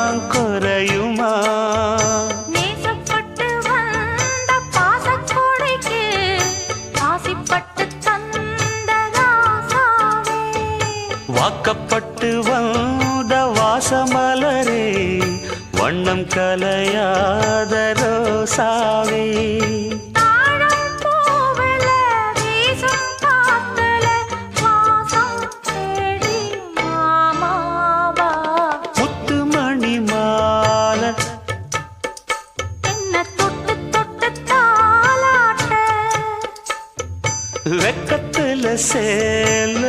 எல்லாம் குறையுமா? நேசப்பட்டு வந்த பாசக்கொடைக்கு ஆசைப்பட்டு தந்த ராசாவே, வாக்கப்பட்டு வந்த வாசமலரே, வண்ணம் கலையாத ரோசாவே. தாழம் பூவுல வீசும் காத்துல வாசம் தேடி மாமாவா, முத்துமணி மாலை என்ன தொட்டு தொட்டு தாலாட்ட, வெக்கத்துல சேல